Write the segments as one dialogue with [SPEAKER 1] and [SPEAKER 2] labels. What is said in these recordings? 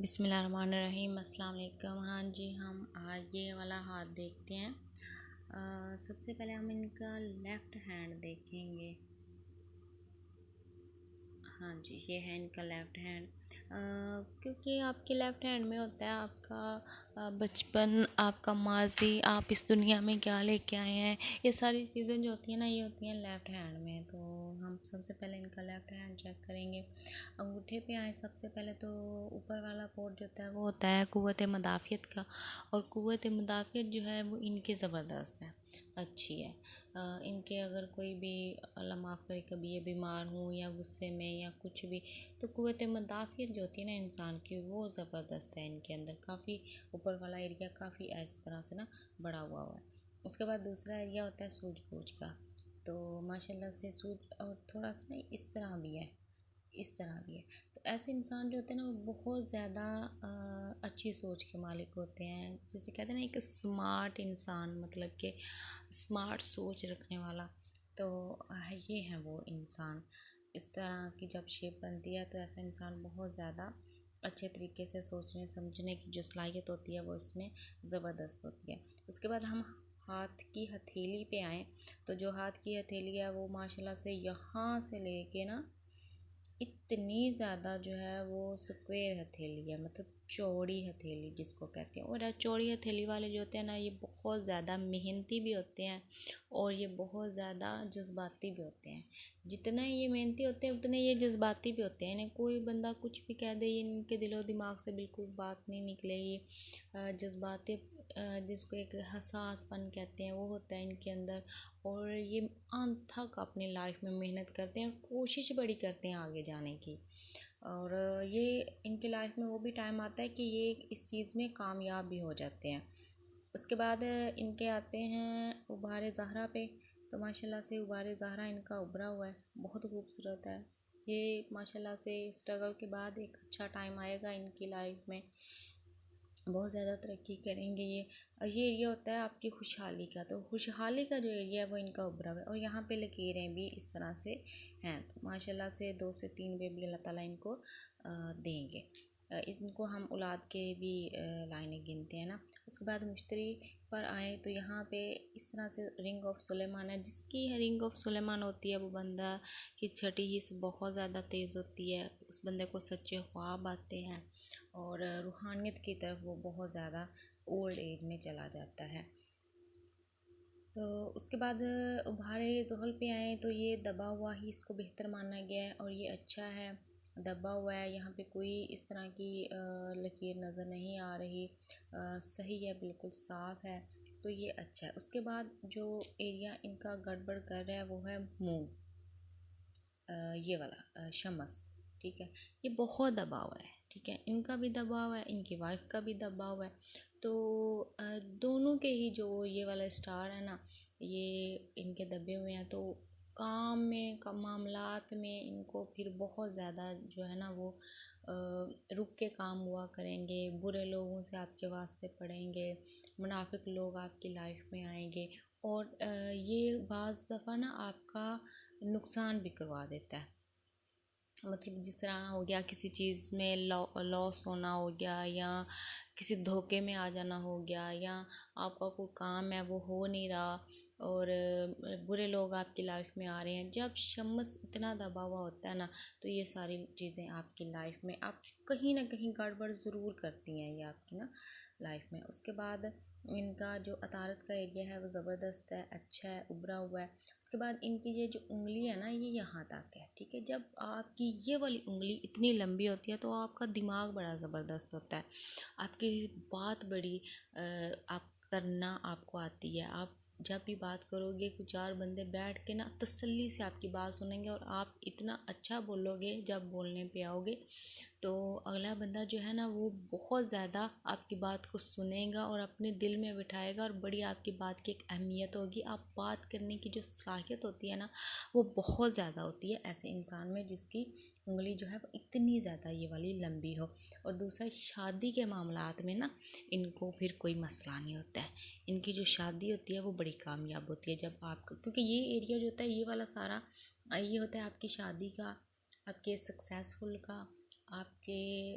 [SPEAKER 1] बिस्मिल्लाहिर्रहमानिर्रहीम। अस्सलाम वालेकुम। हाँ जी, हम आज ये वाला हाथ देखते हैं। सबसे पहले हम इनका लेफ़्ट हैंड देखेंगे। हाँ जी, ये है इनका लेफ़्ट हैंड। क्योंकि आपके लेफ़्ट हैंड में होता है आपका बचपन, आपका माज़ी, आप इस दुनिया में क्या लेके आए हैं। ये सारी चीज़ें जो होती हैं ना, ये होती हैं लेफ़्ट हैंड में। तो हम सबसे पहले इनका लेफ़्ट हैंड चेक करेंगे। अंगूठे पे आए सबसे पहले तो ऊपर वाला पोर्ट जो होता है वो होता है क़ुव्वत मुदाफ़ियत का। और क़ुव्वत मुदाफ़ियत जो है वो इनकी ज़बरदस्त है, अच्छी है। इनके अगर कोई भी अल्लाह माफ़ करे कभी ये बीमार हूँ या गुस्से में या कुछ भी, तो क़ुव्वत मुदाफ़ियत जो होती है ना इंसान की, वो ज़बरदस्त है इनके अंदर। काफ़ी ऊपर वाला एरिया काफ़ी इस तरह से ना बढ़ा हुआ है। उसके बाद दूसरा एरिया होता है सूझबूझ का। तो माशाल्लाह से सूझ और थोड़ा सा ना इस तरह भी है, इस तरह भी है। तो ऐसे इंसान जो होते हैं ना वो बहुत ज़्यादा अच्छी सोच के मालिक होते हैं। जिसे कहते हैं ना एक स्मार्ट इंसान, मतलब कि स्मार्ट सोच रखने वाला। तो ये है वो इंसान। इस तरह की जब शेप बनती है तो ऐसा इंसान बहुत ज़्यादा अच्छे तरीके से सोचने समझने की जो सलाहियत होती है वो इसमें ज़बरदस्त होती है। उसके बाद हम हाथ की हथेली पे आएँ तो जो हाथ की हथेली है वो माशाल्लाह से यहाँ से लेके ना इतनी ज़्यादा जो है वो स्क्वायर हथेली है, मतलब चौड़ी हथेली जिसको कहते हैं। और चौड़ी हथेली वाले जो होते हैं ना, ये बहुत ज़्यादा मेहनती भी होते हैं और ये बहुत ज़्यादा जज्बाती भी होते हैं। जितना ये मेहनती होते हैं उतने ये जज्बाती भी होते हैं। इन्हें कोई बंदा कुछ भी कह दे, ये इनके दिलो दिमाग से बिल्कुल बात नहीं निकलेगी। जज्बाती जिसको एक हसासपन कहते हैं वो होता है इनके अंदर। और ये अंत तक अपनी लाइफ में मेहनत करते हैं, कोशिश बड़ी करते हैं आगे जाने की। और ये इनकी लाइफ में वो भी टाइम आता है कि ये इस चीज़ में कामयाब भी हो जाते हैं। उसके बाद इनके आते हैं उभारे ज़हरा पे। तो माशाल्लाह से उभारे ज़हरा इनका उभरा हुआ है, बहुत खूबसूरत है। ये माशाल्लाह से स्ट्रगल के बाद एक अच्छा टाइम आएगा इनकी लाइफ में, बहुत ज़्यादा तरक्की करेंगे ये। और ये एरिया होता है आपकी खुशहाली का। तो खुशहाली का जो एरिया है वो इनका उभरा हुआ है। और यहाँ पे लकीरें भी इस तरह से हैं। तो माशाल्लाह से 2 से 3 बेबी अल्लाह ताला इनको देंगे। इनको हम औलाद के भी लाइनें गिनते हैं ना। उसके बाद मुश्तरी पर आए तो यहाँ पे इस तरह से रिंग ऑफ सुलेमान है। जिसकी रिंग ऑफ सुलेमान होती है वो बंदा की छठी हिस्स बहुत ज़्यादा तेज़ होती है। उस बंदे को सच्चे ख्वाब आते हैं और रूहानियत की तरफ वो बहुत ज़्यादा ओल्ड एज में चला जाता है। तो उसके बाद उभारे ज़ुहल पे आए तो ये दबा हुआ ही इसको बेहतर माना गया है और ये अच्छा है, दबा हुआ है। यहाँ पे कोई इस तरह की लकीर नज़र नहीं आ रही, सही है, बिल्कुल साफ़ है। तो ये अच्छा है। उसके बाद जो एरिया इनका गड़बड़ कर रहा है वो है मुँह, ये वाला शमस, ठीक है। ये बहुत दबा हुआ है, ठीक है। इनका भी दबा हुआ है, इनकी वाइफ का भी दबा हुआ है। तो दोनों के ही जो ये वाला स्टार है ना, ये इनके दबे हुए हैं। तो काम में मामलात में इनको फिर बहुत ज़्यादा जो है ना वो रुक के काम हुआ करेंगे। बुरे लोगों से आपके वास्ते पड़ेंगे, मुनाफिक लोग आपकी लाइफ में आएंगे। और ये बाज़ दफ़ा ना आपका नुकसान भी करवा देता है। मतलब जिस तरह हो गया किसी चीज़ में लॉस होना हो गया, या किसी धोखे में आ जाना हो गया, या आपका कोई काम है वो हो नहीं रहा और बुरे लोग आपकी लाइफ में आ रहे हैं। जब शम्स इतना दबा हुआ होता है ना, तो ये सारी चीज़ें आपकी लाइफ में आप कहीं ना कहीं गड़बड़ ज़रूर करती हैं ये आपकी ना लाइफ में। उसके बाद इनका जो अतारत का एरिया है वो ज़बरदस्त है, अच्छा है, उभरा हुआ है। उसके बाद इनकी ये जो उंगली है ना, ये यहाँ तक है, ठीक है। जब आपकी ये वाली उंगली इतनी लंबी होती है तो आपका दिमाग बड़ा ज़बरदस्त होता है, आपकी बात बड़ी आप करना आपको आती है। आप जब भी बात करोगे कुछ 4 बंदे बैठ के ना तसल्ली से आपकी बात सुनेंगे और आप इतना अच्छा बोलोगे जब बोलने पे आओगे तो अगला बंदा जो है ना वो बहुत ज़्यादा आपकी बात को सुनेगा और अपने दिल में बिठाएगा और बड़ी आपकी बात की एक अहमियत होगी। आप बात करने की जो सलाहियत होती है ना वो बहुत ज़्यादा होती है ऐसे इंसान में जिसकी उंगली जो है वो इतनी ज़्यादा ये वाली लंबी हो। और दूसरा, शादी के मामलात में ना इनको फिर कोई मसला नहीं होता है। इनकी जो शादी होती है वो बड़ी कामयाब होती है जब आपका, क्योंकि ये एरिया जो होता है ये वाला सारा ये होता है आपकी शादी का, आपके सक्सेसफुल का, आपके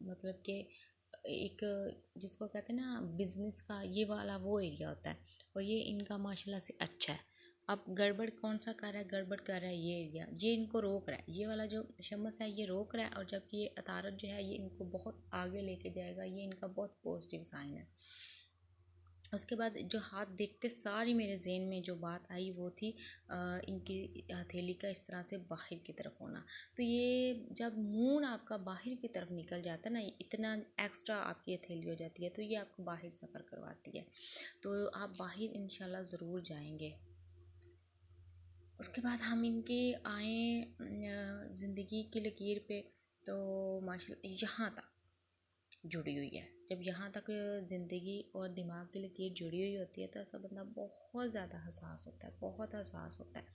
[SPEAKER 1] मतलब कि एक जिसको कहते हैं ना बिजनेस का ये वाला वो एरिया होता है, और ये इनका माशाल्लाह से अच्छा है। अब गड़बड़ कौन सा कर रहा है, गड़बड़ कर रहा है ये एरिया, ये इनको रोक रहा है, ये वाला जो शमस है ये रोक रहा है, और जबकि ये अतारत जो है ये इनको बहुत आगे लेके जाएगा, ये इनका बहुत पॉजिटिव साइन है। उसके बाद जो हाथ देखते सारी मेरे जहन में जो बात आई वो थी इनकी हथेली का इस तरह से बाहर की तरफ होना। तो ये जब मून आपका बाहर की तरफ निकल जाता है ना, इतना एक्स्ट्रा आपकी हथेली हो जाती है, तो ये आपको बाहर सफ़र करवाती है, तो आप बाहर इंशाल्लाह ज़रूर जाएंगे। उसके बाद हम इनके आए ज़िंदगी की लकीर पे, तो माशाल्लाह यहाँ तक जुड़ी हुई है। जब यहाँ तक ज़िंदगी और दिमाग की लकीर जुड़ी हुई होती है तो ऐसा बंदा बहुत ज़्यादा हसास होता है, बहुत हसास होता है,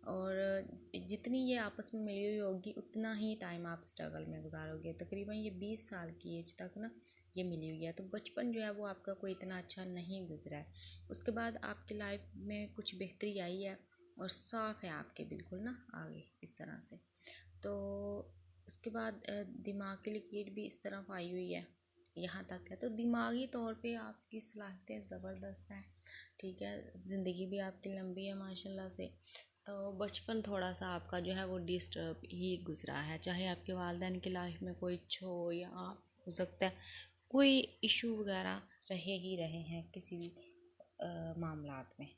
[SPEAKER 1] और जितनी ये आपस में मिली हुई होगी उतना ही टाइम आप स्ट्रगल में गुजारोगे। तकरीबन ये 20 साल की एज तक ना ये मिली हुई है, तो बचपन जो है वो आपका कोई इतना अच्छा नहीं गुजरा है। उसके बाद आपकी लाइफ में कुछ बेहतरी आई है और साफ है आपके बिल्कुल ना आगे इस तरह से। तो उसके बाद दिमाग की लकीर भी इस तरफ आई हुई है, यहाँ तक है। तो दिमागी तौर पे आपकी सलाहियतें ज़बरदस्त हैं, ठीक है। ज़िंदगी भी आपकी लंबी है माशाल्लाह से। तो बचपन थोड़ा सा आपका जो है वो डिस्टर्ब ही गुजरा है, चाहे आपके वालिदैन की लाइफ में कोई हो या आप हो सकता है कोई इशू वगैरह रहे ही रहे हैं किसी भी मामलात में।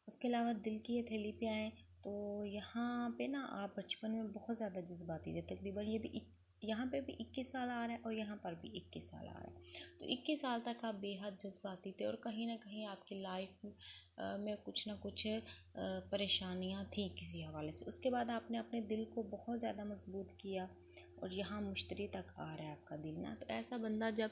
[SPEAKER 1] उसके अलावा दिल की हथेली पे आएँ तो यहाँ पे ना आप बचपन में बहुत ज़्यादा जज्बाती थे। तकरीबन ये भी यहाँ पे भी 21 साल आ रहा है और यहाँ पर भी 21 साल आ रहा है, तो 21 साल तक आप बेहद जज्बाती थे, और कहीं ना कहीं आपकी लाइफ में कुछ ना कुछ परेशानियाँ थी किसी हवाले से। उसके बाद आपने अपने दिल को बहुत ज़्यादा मजबूत किया, और यहाँ मुश्तरी तक आ रहा है आपका दिल ना। तो ऐसा बंदा जब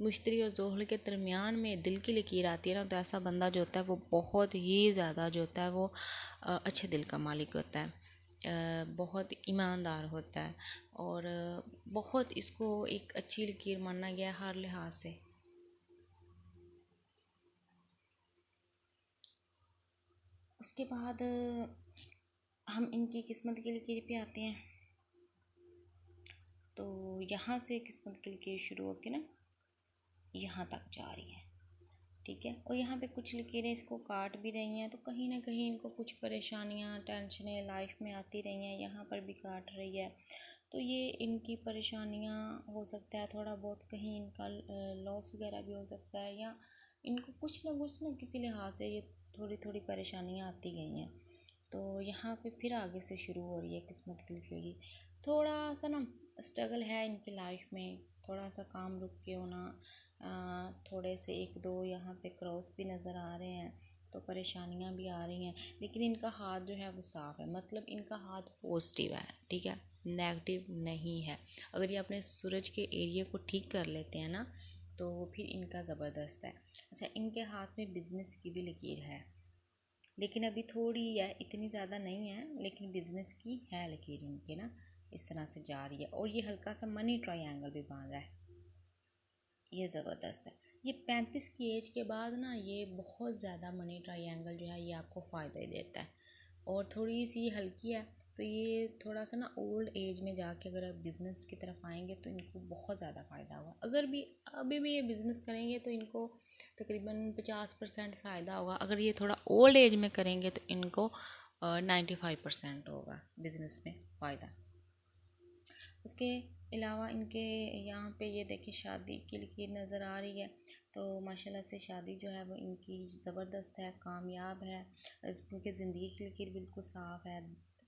[SPEAKER 1] मुश्तरी और जोहल के दरमियान में दिल की लकीर आती है ना, तो ऐसा बंदा जो होता है वो बहुत ही ज़्यादा जो होता है वो अच्छे दिल का मालिक होता है, बहुत ईमानदार होता है, और बहुत इसको एक अच्छी लकीर माना गया हर लिहाज से। उसके बाद हम इनकी किस्मत की लकीर पे आते हैं। तो यहाँ से किस्मत की लकीर शुरू होकर ना यहाँ तक जा रही है, ठीक है। और यहाँ पे कुछ लकीरें इसको काट भी रही हैं, तो कहीं ना कहीं इनको कुछ परेशानियाँ टेंशनें लाइफ में आती रही हैं, यहाँ पर भी काट रही है। तो ये इनकी परेशानियाँ हो सकता है थोड़ा बहुत कहीं इनका लॉस वगैरह भी हो सकता है, या इनको कुछ ना किसी लिहाज से ये थोड़ी थोड़ी परेशानियाँ आती गई हैं। तो यहाँ पे फिर आगे से शुरू हो रही है किस्मत की लकीर। थोड़ा सा ना स्ट्रगल है इनकी लाइफ में, थोड़ा सा काम रुक के होना, थोड़े से एक दो यहाँ पे क्रॉस भी नज़र आ रहे हैं, तो परेशानियाँ भी आ रही हैं, लेकिन इनका हाथ जो है वो साफ़ है, मतलब इनका हाथ पॉजिटिव है, ठीक है, नेगेटिव नहीं है। अगर ये अपने सूरज के एरिया को ठीक कर लेते हैं ना तो फिर इनका ज़बरदस्त है। अच्छा, इनके हाथ में बिज़नेस की भी लकीर है, लेकिन अभी थोड़ी है, इतनी ज़्यादा नहीं है, लेकिन बिज़नेस की है लकीर इनके ना इस तरह से जा रही है। और ये हल्का सा मनी ट्रायंगल भी बन रहा है, ये ज़बरदस्त है। ये 35 की एज के बाद ना ये बहुत ज़्यादा मनी ट्रायंगल जो है ये आपको फ़ायदा ही देता है, और थोड़ी सी हल्की है, तो ये थोड़ा सा ना ओल्ड एज में जाके अगर आप बिज़नेस की तरफ आएंगे तो इनको बहुत ज़्यादा फ़ायदा होगा। अगर भी अभी भी ये बिज़नेस करेंगे तो इनको तकरीबन 50% फ़ायदा होगा, अगर ये थोड़ा ओल्ड एज में करेंगे तो इनको 95% होगा बिज़नेस में फ़ायदा। उसके अलावा इनके यहाँ पे ये देखिए शादी की लकीर नज़र आ रही है, तो माशाल्लाह से शादी जो है वो इनकी ज़बरदस्त है, कामयाब है, क्योंकि ज़िंदगी की लकीर बिल्कुल साफ़ है,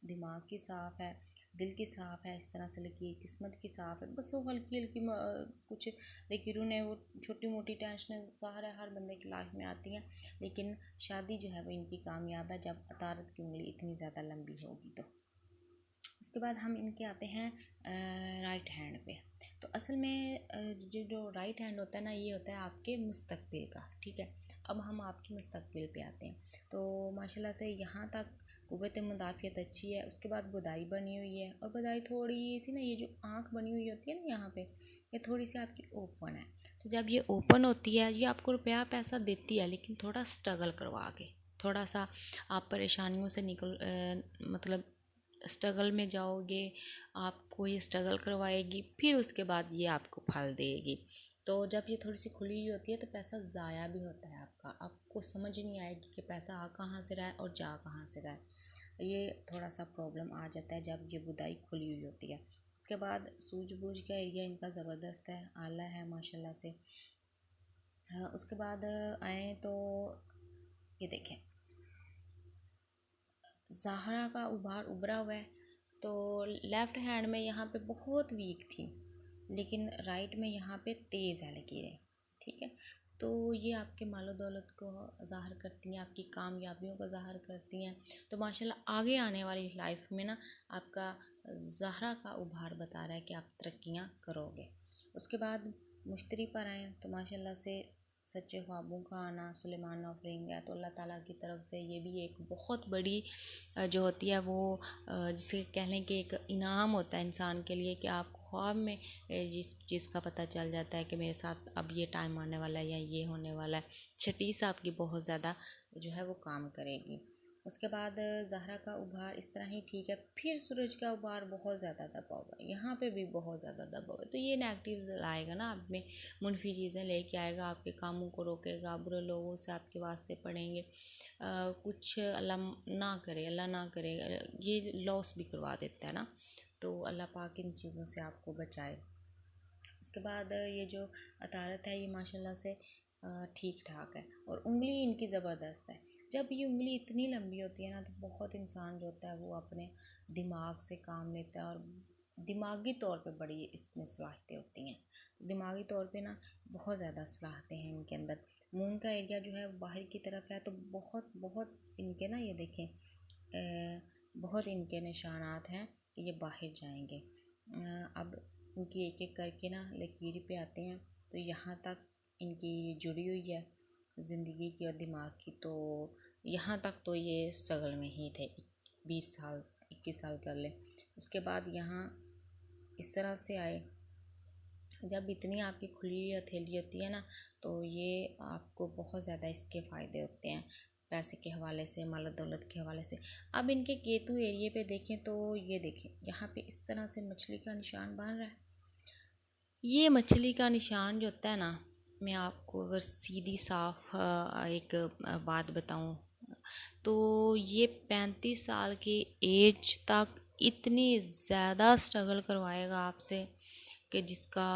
[SPEAKER 1] दिमाग की साफ़ है, दिल की साफ़ है, इस तरह से लकीर किस्मत की साफ़ है। बस वो हल्की हल्की कुछ लकीरों ने वो छोटी मोटी टेंशन ज़ाहिर है हर बंदे की लाइफ में आती हैं, लेकिन शादी जो है वो इनकी कामयाब है जब अतारत की उंगली इतनी ज़्यादा लंबी होगी तो। उसके बाद हम इनके आते हैं राइट हैंड पे। तो असल में जो राइट हैंड होता है ना ये होता है आपके मुस्तकबिल का, ठीक है। अब हम आपके मुस्तकबिल पे आते हैं, तो माशाल्लाह से यहाँ तक क़ुव्वत मुदाफ़ियत अच्छी है। उसके बाद बुदाई बनी हुई है, और बुदाई थोड़ी सी ना ये जो आँख बनी हुई होती है ना यहाँ पे, ये थोड़ी सी आपकी ओपन है। तो जब ये ओपन होती है ये आपको रुपया पैसा देती है, लेकिन थोड़ा स्ट्रगल करवा के, थोड़ा सा आप परेशानियों से निकल मतलब स्ट्रगल में जाओगे, आपको ये स्ट्रगल करवाएगी, फिर उसके बाद ये आपको फल देगी। तो जब ये थोड़ी सी खुली हुई होती है तो पैसा ज़ाया भी होता है आपका, आपको समझ नहीं आएगी कि पैसा आ कहाँ से रहा है और जा कहाँ से रहा है। ये थोड़ा सा प्रॉब्लम आ जाता है जब ये बुदाई खुली हुई होती है। उसके बाद सूझबूझ का एरिया इनका ज़बरदस्त है, आला है माशाल्लाह से। उसके बाद आए तो ये देखें, ज़हरा का उभार उभरा हुआ है। तो लेफ़्ट हैंड में यहाँ पे बहुत वीक थी, लेकिन राइट में यहाँ पे तेज़ है लकीरें, ठीक है। तो ये आपके मालो दौलत को ज़ाहिर करती हैं, आपकी कामयाबियों को ज़ाहिर करती हैं। तो माशाल्लाह आगे आने वाली लाइफ में ना आपका ज़हरा का उभार बता रहा है कि आप तरक्कियाँ करोगे। उसके बाद मुश्तरी पर आएँ तो माशाल्लाह से सच्चे ख्वाबों का आना, सुलेमान ऑफरिंग है, तो अल्लाह ताला की तरफ से ये भी एक बहुत बड़ी जो होती है वो जिसे कह लें कि एक इनाम होता है इंसान के लिए, कि आप ख्वाब में जिस चीज़ का पता चल जाता है कि मेरे साथ अब ये टाइम आने वाला है या ये होने वाला है, छटीस आपकी बहुत ज़्यादा जो है वो काम करेगी। उसके बाद ज़हरा का उभार इस तरह ही ठीक है। फिर सूरज का उभार बहुत ज़्यादा दबा हुआ है, यहाँ पे भी बहुत ज़्यादा दबा हुआ है। तो ये नेगेटिव्स लाएगा ना आप में, मुनफी चीज़ें लेके आएगा, आपके कामों को रोकेगा, बुरे लोगों से आपके वास्ते पड़ेंगे, कुछ अल्लाह ना करे, अल्लाह ना करे, ये लॉस भी करवा देता है ना। तो अल्लाह पाक इन चीज़ों से आपको बचाए। उसके बाद ये जो अतारत है ये माशाल्लाह से ठीक ठाक है, और उंगली इनकी ज़बरदस्त है। जब ये उंगली इतनी लंबी होती है ना तो बहुत इंसान जो होता है वो अपने दिमाग से काम लेता है, और दिमागी तौर पे बड़ी इसमें सलाहियतें होती हैं। तो दिमागी तौर पे ना बहुत ज़्यादा सलाहियतें हैं इनके अंदर। मून का एरिया जो है बाहर की तरफ है, तो बहुत बहुत इनके ना ये देखें बहुत इनके निशानात हैं कि ये बाहर जाएंगे। अब इनकी एक एक करके ना लकीर पे आते हैं, तो यहाँ तक इनकी जुड़ी हुई है ज़िंदगी की और दिमाग की। तो यहाँ तक तो ये स्ट्रगल में ही थे, 20 साल 21 साल कर ले। उसके बाद यहाँ इस तरह से आए, जब इतनी आपकी खुली हुई हथेली होती है ना तो ये आपको बहुत ज़्यादा इसके फ़ायदे होते हैं, पैसे के हवाले से, माल दौलत के हवाले से। अब इनके केतु एरिए पे देखें तो ये देखें यहाँ पे इस तरह से मछली का निशान बन रहा है। ये मछली का निशान जो होता है ना, मैं आपको अगर सीधी साफ एक बात बताऊं तो ये 35 साल की एज तक इतनी ज़्यादा स्ट्रगल करवाएगा आपसे कि जिसका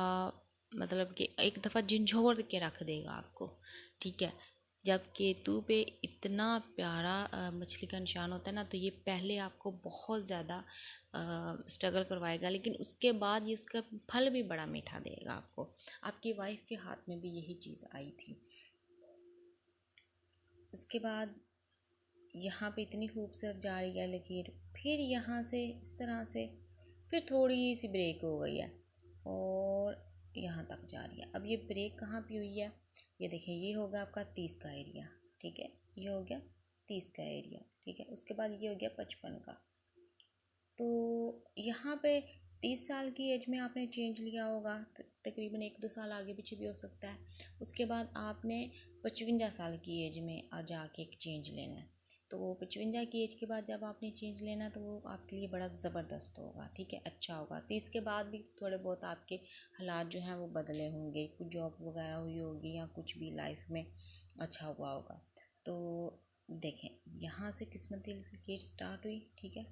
[SPEAKER 1] मतलब कि एक दफ़ा झंझोड़ के रख देगा आपको, ठीक है। जब केतु पे इतना प्यारा मछली का निशान होता है ना तो ये पहले आपको बहुत ज़्यादा स्ट्रगल करवाएगा, लेकिन उसके बाद ये उसका फल भी बड़ा मीठा देगा आपको। आपकी वाइफ के हाथ में भी यही चीज़ आई थी। उसके बाद यहाँ पे इतनी खूबसूरत जा रही है लकीर, फिर यहाँ से इस तरह से फिर थोड़ी सी ब्रेक हो गई है और यहाँ तक जा रही है। अब ये ब्रेक कहाँ पे हुई है, ये देखिए, ये होगा आपका 30 का एरिया, ठीक है, ये हो गया 30 का एरिया, ठीक है। उसके बाद ये हो गया 55 का। तो यहाँ पे 30 साल की एज में आपने चेंज लिया होगा, तकरीबन 1-2 साल आगे पीछे भी हो सकता है। उसके बाद आपने 55 साल की एज में जाके एक चेंज लेना है। तो 55 की एज के बाद जब आपने चेंज लेना है तो वो आपके लिए बड़ा ज़बरदस्त होगा, ठीक है, अच्छा होगा। 30 के बाद भी थोड़े बहुत आपके हालात जो हैं वो बदले होंगे, कुछ जॉब वगैरह हुई होगी या कुछ भी लाइफ में अच्छा हुआ होगा। तो देखें, यहाँ से किस्मती लकीर स्टार्ट हुई, ठीक है,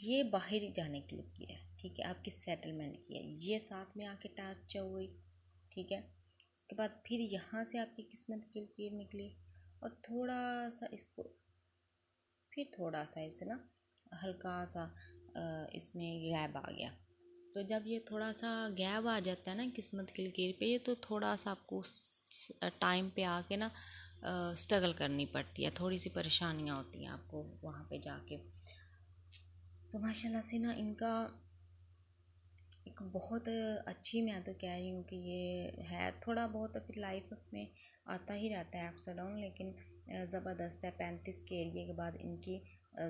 [SPEAKER 1] ये बाहर जाने की लकीर है, ठीक है, आपकी सेटलमेंट की है, ये साथ में आके टच हो गई, ठीक है। उसके बाद फिर यहाँ से आपकी किस्मत की लकीर निकली और थोड़ा सा इसको फिर थोड़ा सा इसे ना हल्का सा इसमें गैप आ गया। तो जब ये थोड़ा सा गैप आ जाता है ना किस्मत की लकीर पे, तो थोड़ा सा आपको टाइम पे आके ना स्ट्रगल करनी पड़ती है, थोड़ी सी परेशानियाँ होती हैं आपको वहाँ पे जाके। तो माशाल्लाह से ना इनका एक बहुत अच्छी, मैं तो कह रही हूँ कि ये है, थोड़ा बहुत फिर लाइफ में आता ही रहता है अप्स डाउन, लेकिन ज़बरदस्त है। 35 के एरिए के बाद इनकी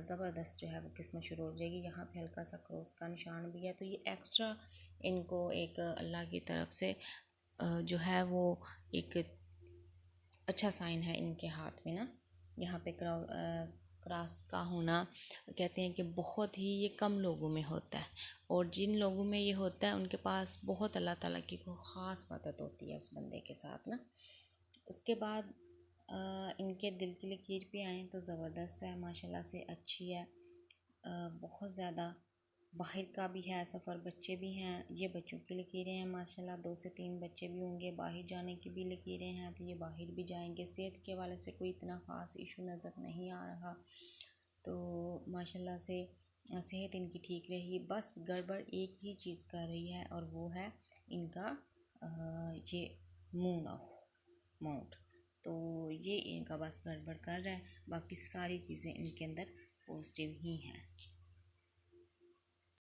[SPEAKER 1] ज़बरदस्त जो है वो किस्मत शुरू हो जाएगी। यहाँ पे हल्का सा क्रॉस का निशान भी है, तो ये एक्स्ट्रा इनको एक अल्लाह की तरफ से जो है वो एक अच्छा साइन है इनके हाथ में ना। यहाँ पे क्रॉस का होना कहते हैं कि बहुत ही ये कम लोगों में होता है, और जिन लोगों में ये होता है उनके पास बहुत अल्लाह ताला की को ख़ास मदद होती है उस बंदे के साथ ना। उसके बाद इनके दिल की लकीर पे आएँ तो ज़बरदस्त है, माशाल्लाह से अच्छी है, बहुत ज़्यादा। बाहर का भी है सफ़र, बच्चे भी हैं, ये बच्चों की लकीरें हैं माशाल्लाह, 2 से 3 बच्चे भी होंगे। बाहर जाने की भी लकीरें हैं तो ये बाहर भी जाएंगे। सेहत के हवाले से कोई इतना ख़ास इशू नज़र नहीं आ रहा, तो माशाल्लाह से सेहत इनकी ठीक रही। बस गड़बड़ एक ही चीज़ कर रही है और वो है इनका ये मूड ऑफ माउंट, तो ये इनका बस गड़बड़ कर रहा है, बाकी सारी चीज़ें इनके अंदर पॉजिटिव ही हैं।